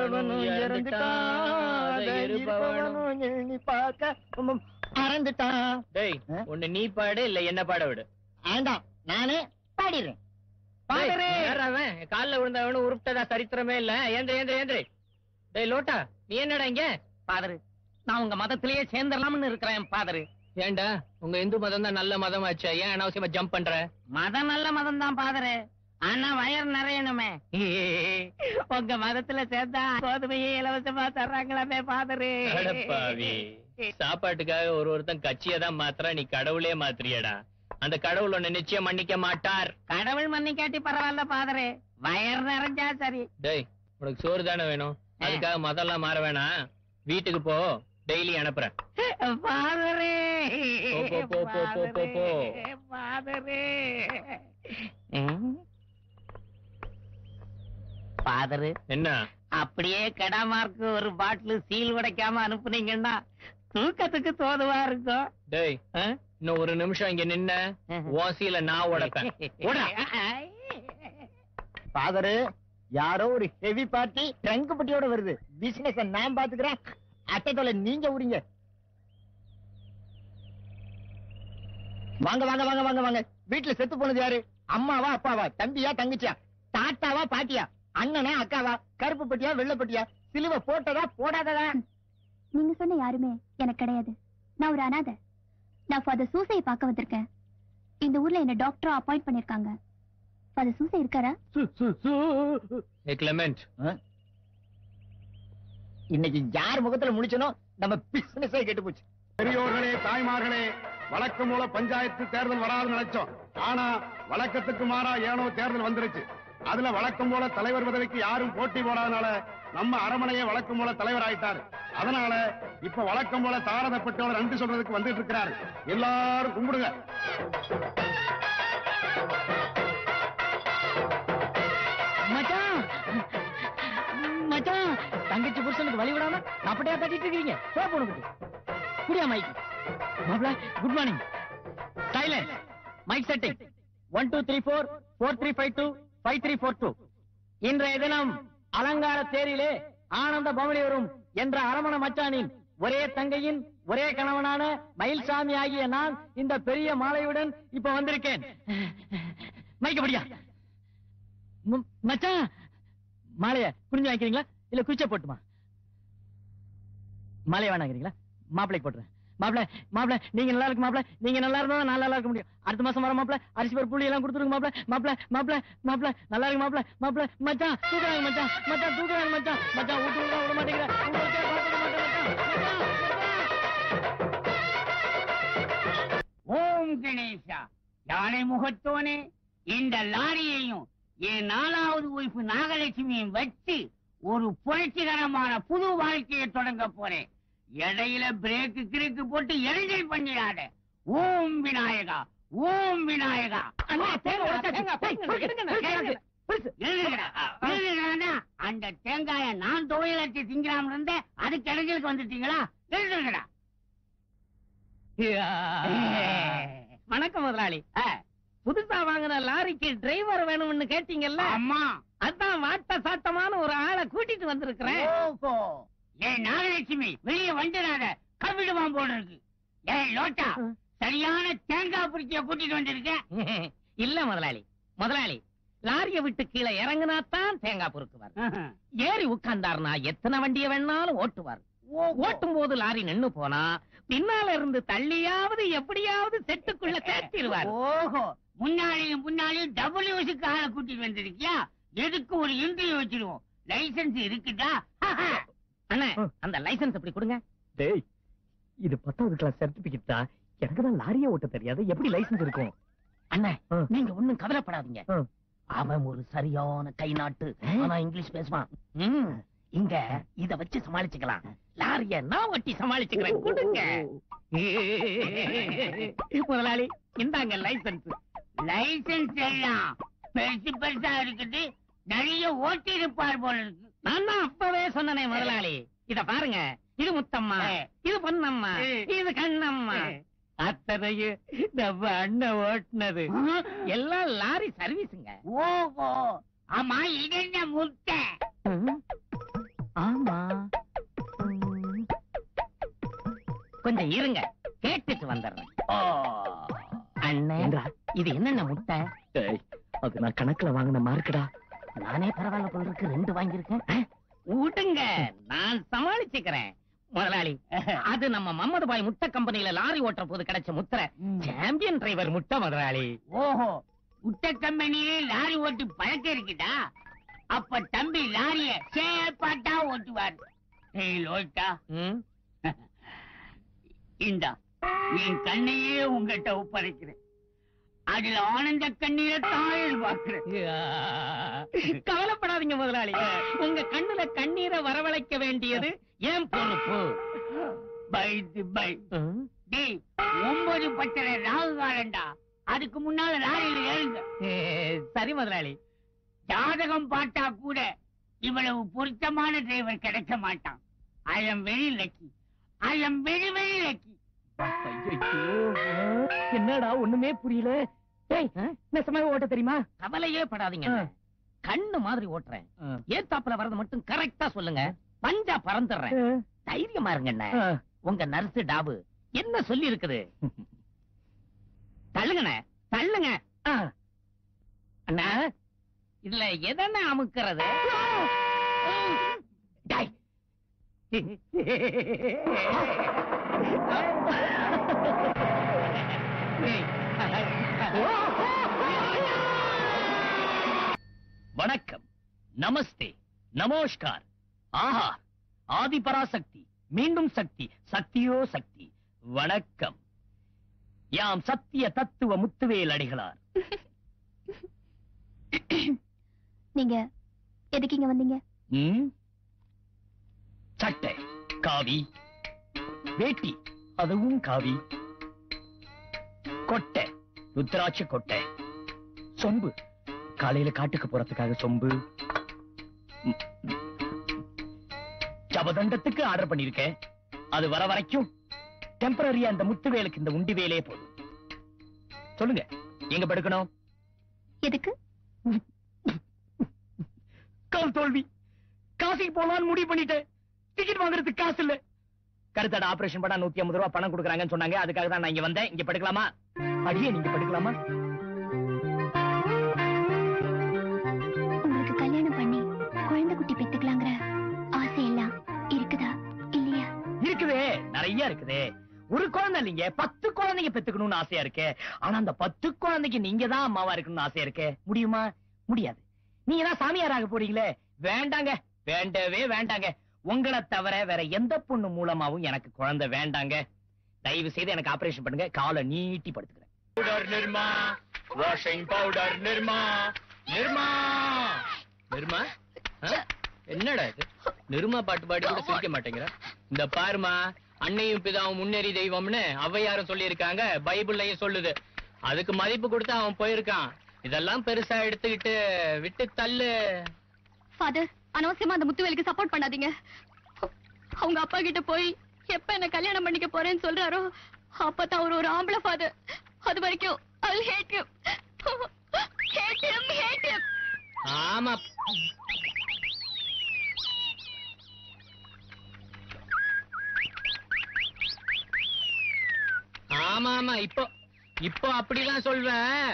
இருந்தவனும் இறந்துட்டான் நீ பார்க்க மறந்துட்டான். டேய் ஒண்ணு நீ பாடு இல்ல என்ன பாட விடு. வேண்டாம் நானே பாடிடுறேன். காலில் விழுந்தவனு உருப்பிட்டதா சரித்திரமே இல்ல. ஏந்திரி. டேய் லோட்டா நீ என்னடா இங்க? பாதரு நான் உங்க மதத்திலேயே சேர்ந்துடலாம்னு இருக்கிறேன் பாதரு. ஏண்டா உங்க இந்து மதம் தான் நல்ல மதம் ஆச்சு, ஏன் அனாவசியமா ஜம்ப் பண்ற? மதம் நல்ல மதம் தான் பாதரு, ஆனா வயர் நிறையணுமே. உங்க மதத்துல சேர்ந்தா கோதுமையே இலவசமா தர்றாங்களாமே பாதரு. சாப்பாட்டுக்காக ஒருத்தன் கட்சியதான் மாத்திரா, நீ கடவுளே மாத்திரியடா. அந்த கடவுள் ஒண்ணு நிச்சயம் மன்னிக்க மாட்டார். கடவுள் மன்னிக்காட்டி பரவாயில்ல பாதரு, வயர் நிறைஞ்சா சரி. டேய் உனக்கு சோறு தானே வேணும், அதுக்காக மதம்லாம் மாற வேணாம். வீட்டுக்கு போ, டெய்லி அனுப்புறேன். பாதரு போ. பாதரு பாதரு என்ன அப்படியே கெடாமார்க்கு ஒரு பாட்டில் சீல் உடைக்காம அனுப்புனீங்கன்னா தூக்கத்துக்கு தோதுவா இருக்கும். டேய் இன்னும் ஒரு நிமிஷம் இங்க நின்ன ஓசியில நான் உடைப்பேன். பாதரு யாரோ ஒரு ஹெவி பார்ட்டி ட்ரங்க் பட்டியோட வருது. பிசினஸ் நான் பாத்துக்கிறேன், அட்டத்தோல நீங்க உரிங்க. வாங்க வாங்க வாங்க வாங்க வாங்க. வீட்டுல செத்து போனது யாரு? அம்மாவா அப்பாவா, தம்பியா தங்கச்சியா, தாத்தாவா பாட்டியா, அண்ணனா அக்காவா, கருப்பு பட்டியா வெள்ளை பட்டியா, சிலுவை போட்டதா போடாததா? நீங்க சொன்ன யாருமே எனக்கு கிடையாது. நான் ஒரு அனாதை. நான் ஃபாதர் சூசையை பார்க்க வந்திருக்கேன். இந்த ஊர்ல என்ன டாக்டரா அப்பாயிண்ட் பண்ணிருக்காங்க. ஃபாதர் சூசை இருக்காரா? கிளமெண்ட் இன்னைக்கு யார் முகத்துல முடிச்சனோ நம்ம பிசினஸே கெட்டு போச்சு. பெரியோர்களே தாய்மார்களே, வழக்கம் போல பஞ்சாயத்து தேர்தல் வராது நினைச்சோம். ஆனா வழக்கத்துக்கு மாறா ஏனோ தேர்தல் வந்துருச்சு. அதுல வழக்கம் போல தலைவர் பதவிக்கு யாரும் போட்டி போடாதனால நம்ம அரமனையே வழக்கம் போல தலைவர் ஆயிட்டாரு. அதனால இப்ப வழக்கம் போல தாரதப்பட்டவர் நன்றி சொல்றதுக்கு வந்துட்டு இருக்கிறாரு. எல்லாரும் கும்பிடுங்க. மச்சான் மச்சான், தங்கச்சி புருஷனுக்கு வழி விடாம அப்படியே தட்டிட்டு இருக்கீங்க. போனுக்கு குடியா மைக். மாப்ள good morning. Silence. Mic setting 1 2 3 4 4 3 5 2 5 3 4 2. இன்றைய தினம் அலங்கார தேரிலே ஆனந்த பவனி வரும் என்ற அரமண மச்சானின் ஒரே தங்கையின் ஒரே கணவனான மயில்சாமி ஆகிய நான் இந்த பெரிய மாலையுடன் இப்ப வந்திருக்கேன். மைக்கப்படியா மச்சான், மாலைய குனிஞ்சு வாங்கிக்கிறீங்களா இல்ல குச்ச போட்டுமா? மாலைய வேணாங்கிறீங்களா? மாப்பிளைக்கு போட்டுறேன். மாப்பிள நீங்க நல்லா இருக்கு மாப்பிள, நீங்க நல்லா இருந்தா நான் நல்லா இருக்க முடியும். அடுத்த மாசம் வர மாப்பிள, அரிசி பருப்பு புளி எல்லாம் கொடுத்துருங்க மாப்பிள நல்லா இருக்கு மாப்பிள. மச்சான் தூக்குறாங்க மச்சான் தூக்குறாங்க மச்சான் விட்டு விட மாட்டேங்கிற. ஓம் கணேசா, யானை முகத்தோனே, இந்த லாரியையும் என் 4வது ஒய்ஃபு நாகலட்சுமியும் வச்சு ஒரு புரட்சிகரமான புது வாழ்க்கையை தொடங்க போறேன். இடையில பிரேக்கு கிறுக்கு போட்டு எரிஞ்சல் பண்ணிடாத. ஓம் விநாயகா, ஓம் விநாயகா. அந்த தேங்காய நான் துவையலட்சி திங்கலாம் இருந்த அதுக்கு இடைஞ்சலுக்கு வந்துட்டீங்களா? எழுதுங்கடா. வணக்கம் முதலாளி. புதுசா வாங்கின லாரிக்கு டிரைவர் வேணும்னு கேட்டீங்கல்ல? அம்மா அதான் வாட்ட சாட்டமான ஒரு ஆளை கூட்டிட்டு வந்திருக்கிறேன். ஏன் நாகலட்சுமி வெளியே வந்துடாத, கவிடுவான் போல இருக்கு. ஏன் லோட்டா சரியான தேங்காய் பிடிச்சிய கூட்டிட்டு வந்திருக்க? இல்ல முதலாளி லாரிய விட்டு கீழே இறங்குனாத்தான் தேங்காய் பொறுக்குவார். ஏறி உட்கார்ந்தாருனா எத்தனை வண்டியை வேணாலும் ஓட்டுவார். ஓட்டும் போது லாரி நின்னு போனா பின்னால இருந்து தள்ளியாவது எப்படியாவது செட்டுக்குள்ள சேர்த்திருவார். ஓஹோ, முன்னாடியும் டபிள்யூஸுக்கு ஆளை கூட்டிட்டு வந்திருக்கியா? எதுக்கு ஒரு இன்டர்வியூ வச்சிருவோம். லைசன்ஸ் இருக்குதா? அண்ணா அந்த லைசன்ஸ் எப்படி கொடுங்க. டேய் இது 10வது கிளாஸ் சர்டிபிகேட் தான், எனக்கு தான் லாரியே ஓட்ட தெரியாது, எப்படி லைசன்ஸ் இருக்கும்? அண்ணா நீங்க ஒண்ணும் கவலைப்படாதீங்க. அவன் ஒரு சரியான கை நாட்டு, ஆனா இங்கிலீஷ் பேசுவான். இங்க இத வச்சு சமாளிச்சுக்கலாம். லாரிய நான் ஒட்டி சமாளிச்சுக்கிறேன். கொடுங்க முதலாளி, இந்தாங்க லைசன்ஸ். லைசன்ஸ் எல்லாம் பெருசு பெருசா இருக்குது, நிறைய ஓட்டி இருப்பார் போல இருக்கு. நான் தான் அப்பவே சொன்னனே முதலாளி. இத பாருங்க, இது முத்தம்மா, இது பொன்னம்மா, இது கண்ணம்மா. அத்தனையும் நம்ம அண்ணன் ஓட்டுனது. எல்லாம் லாரி சர்வீஸுங்க. ஓஹோ, ஆமா இது என்ன முட்டை? கொஞ்சம் இருங்க, கேட்டுட்டு வந்துடுறேன். அண்ணே, இது என்னென்ன முட்டை? அது நான் கணக்குல வாங்கின மார்க்கடா. நானே பரவாயில்ல போல இருக்கு, 2 வாங்கியிருக்கேன். விடுங்க, நான் சமாளிச்சுக்கிறேன். முதலாளி, அது நம்ம மம்மது பாய் முட்டை கம்பெனியில லாரி ஓட்டுற போது கிடைச்ச முத்திரை, சாம்பியன் டிரைவர் முட்டை முதலாளி. ஓஹோ, முட்டை கம்பெனியிலே லாரி ஓட்டி பழக்கம் இருக்குடா. அப்ப தம்பி லாரிய சேப்பாட்டா ஓட்டுவார். இந்தா, என் கண்ணையே உங்ககிட்ட ஒப்படைக்கிறேன். அதுல ஆனந்த கண்ணீரை தான் பார்க்கிறேன். கவலைப்படாதீங்க முதலாளி, உங்க கண்ணுல கண்ணீரை வரவழைக்க வேண்டியது ஏன் பொறுப்பு. பை 9 பச்சரை ராகு காலண்டா, அதுக்கு முன்னால லாரியில ஏறுங்க. சரி முதலாளி. ஜாதகம் பார்த்தா கூட இவ்வளவு பொருத்தமான டிரைவர் கிடைக்க மாட்டான். I am very lucky, I am very very lucky. என்னடா ஒண்ணுமே புரியல. நெசமாவே ஓட்ட தெரியுமா? கவலையே படாதீங்க, கண்ணு மாதிரி ஓட்டுறேன். ஏத்தாப்புல வரது மட்டும் கரெக்டா சொல்லுங்க, பஞ்சா பறந்துடுறேன். தைரியமா இருங்க. உங்க நர்ஸ் டாபு என்ன சொல்லி இருக்குது? தள்ளுங்கண்ணே, தள்ளுங்க. அண்ணா, இதுல எதன அமுக்கிறது? வணக்கம், நமஸ்தே, நமஸ்கார். ஆஹா, ஆதி பராசக்தி, மீண்டும் சக்தி, சக்தியோ சக்தி. வணக்கம். யாம் சத்திய தத்துவ முத்துவேல் அடிகளார். நீங்க எதுக்கு இங்க வந்தீங்க? சட்டை காவி, வேட்டி அதுவும் காவி, கொட்டை ருத்ராட்ச கொட்டை, சொம்பு காலையில காட்டுக்கு போறதுக்காக சொம்பு, ஜபதண்டத்துக்கு ஆர்டர் பண்ணிருக்கேன். அது வர வரைக்கும் டெம்பரரியா அந்த முத்துவேலுக்கு இந்த உண்டி வேலையே போதும். சொல்லுங்க, எங்க படுக்கணும்? எதுக்கு? கால் தோல்வி, காசிக்கு போலான்னு முடிவு பண்ணிட்டேன். டிக்கெட் வாங்குறதுக்கு காசு இல்ல. கருத்தட ஆபரேஷன் பண்ணா 150 ரூபாய் பணம் கொடுக்குறாங்கன்னு சொன்னாங்க. அதுக்காக தான் நான் இங்க வந்தேன். இங்க படுக்கலாமா? அடியே, நீங்க படுக்கலாமா? உங்களுக்கு கல்யாணம் பண்ணி குழந்தை குட்டி பெத்துக்கலாங்கிற ஆசை எல்லாம் இருக்குதா இல்லையா? இருக்குதே, நிறைய இருக்குதே. ஒரு குழந்தை இல்லைங்க, 10 குழந்தைங்க பெத்துக்கணும்னு ஆசையா இருக்கு. ஆனா அந்த 10 குழந்தைக்கு நீங்க தான் அம்மாவா இருக்கணும்னு ஆசையா இருக்கு. முடியுமா? முடியாது. நீங்க தான் சாமியாராக போறீங்களே. வேண்டாங்க, வேண்டவே வேண்டாங்க. உங்களை தவிர வேற எந்த பொண்ணு மூலமாவும் எனக்கு குழந்தை வேண்டாங்க. தயவு செய்து எனக்கு ஆபரேஷன் பண்ணுங்க. காலை நீட்டி படுத்துக்கிறேன். Powder Nirma, washing powder Nirma, Nirma Nirma. என்னடா இது, நிர்மா பாட்டு பாடி கூட சிரிக்க மாட்டேங்கிற. இந்த பாருமா, அன்னையும் பிதாவும் முன்னேறி தெய்வம்னு ஔவையாரும் சொல்லி இருக்காங்க, பைபிள்லயும் சொல்லுது. அதுக்கு மதிப்பு கொடுத்து அவன் போயிருக்கான். இதெல்லாம் பெருசா எடுத்துக்கிட்டு விட்டு தள்ளு. ஃபாதர், அனாவசியமா அந்த முத்துவேலுக்கு சப்போர்ட் பண்ணாதீங்க. அவங்க அப்பா கிட்ட போய் எப்ப என்ன கல்யாணம் பண்ணிக்க போறேன்னு சொல்றாரோ அப்பதான் அவர் ஒரு ஆம்பளை ஃபாதர். அது வரைக்கும் I'll hate him. Hate him, hate him. ஆமா, ஆமா ஆமா, இப்போ அப்படிதான் சொல்வேன்.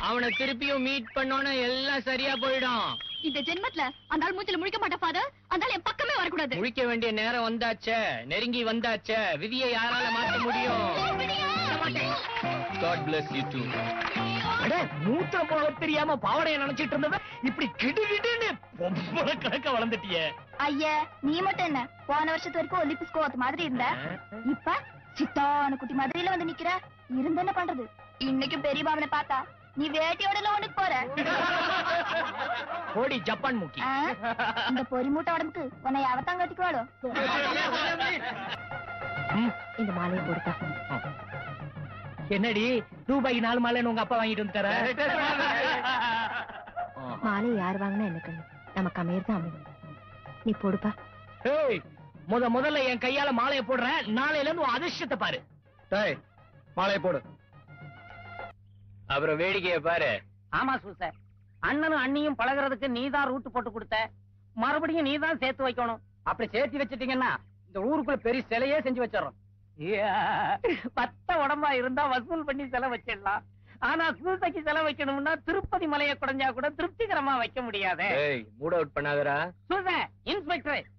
அவனை திருப்பியும் மீட் பண்ணோன்னா எல்லாம் சரியா போயிடும். இந்த ஜென்மத்துல அந்த ஆள் மூஞ்சில முழிக்க மாட்டா ஃபாதர். அந்த ஆள் என் பக்கமே வரக்கூடாது. முழிக்க வேண்டிய நேரம் வந்தாச்சே, நெருங்கி வந்தாச்சே. விதியை யாரால மாற்ற முடியும்? God bless you too. அட, மூத்திர போக தெரியாம பாவடைய நினைச்சிட்டு இருந்தவ இப்படி கிடுகிடுன்னு பொம்பளை கணக்க வளர்ந்துட்டிய. ஐயா, நீ மட்டும் என்ன போன வருஷத்து வரைக்கும் ஒலிம்பிக்ஸ் கோவத்து மாதிரி இருந்த, இப்ப சித்தான குட்டி மாதிரில வந்து நிக்கிற. இருந்து என்ன பண்றது? இன்னைக்கு பெரிய பாவனை பார்த்தா நீ வேட்டியோட ஒண்ணுக்கு போற. கோடி ஜப்பான் மூக்கி. இந்த பொறி மூட்டை உடம்புக்கு உன்னை யாவத்தான் கட்டிக்குவாளோ? இந்த மாலையை கொடுத்தா என்னடி, ரூபாய்க்கு 4 மாலைன்னு உங்க அப்பா வாங்கிட்டு வந்துட்டார? மாலையை யார் வாங்கினா எனக்கு நமக்கு அமையறது அமையும். நீ போடுப்பா. முதல்ல என் கையால மாலையை போடுறேன். நாளையில இருந்து உன் அதிர்ஷ்டத்தை பாரு. மாலையை போடு. அப்புறம் வேடிக்கைய பாரு. ஆமா சூசர், அண்ணனும் அண்ணியும் பழகுறதுக்கு நீதான் ரூட் போட்டு கொடுத்த. மறுபடியும் நீதான் சேர்த்து வைக்கணும். அப்படி சேர்த்து வச்சிட்டீங்கன்னா இந்த ஊருக்குள்ள பெரிய சிலையே செஞ்சு வச்சிடறோம். பத்த உடம்பா இருந்தா வசூல் பண்ணி செலவு வச்சிடலாம். ஆனா சூசைக்கு செலவு வைக்கணும்னா திருப்பதி மலையை குறைஞ்சா கூட திருப்திகரமா வைக்க முடியாது. மூட் அவுட் பண்ணாதடா. சூசை இன்ஸ்பெக்டர்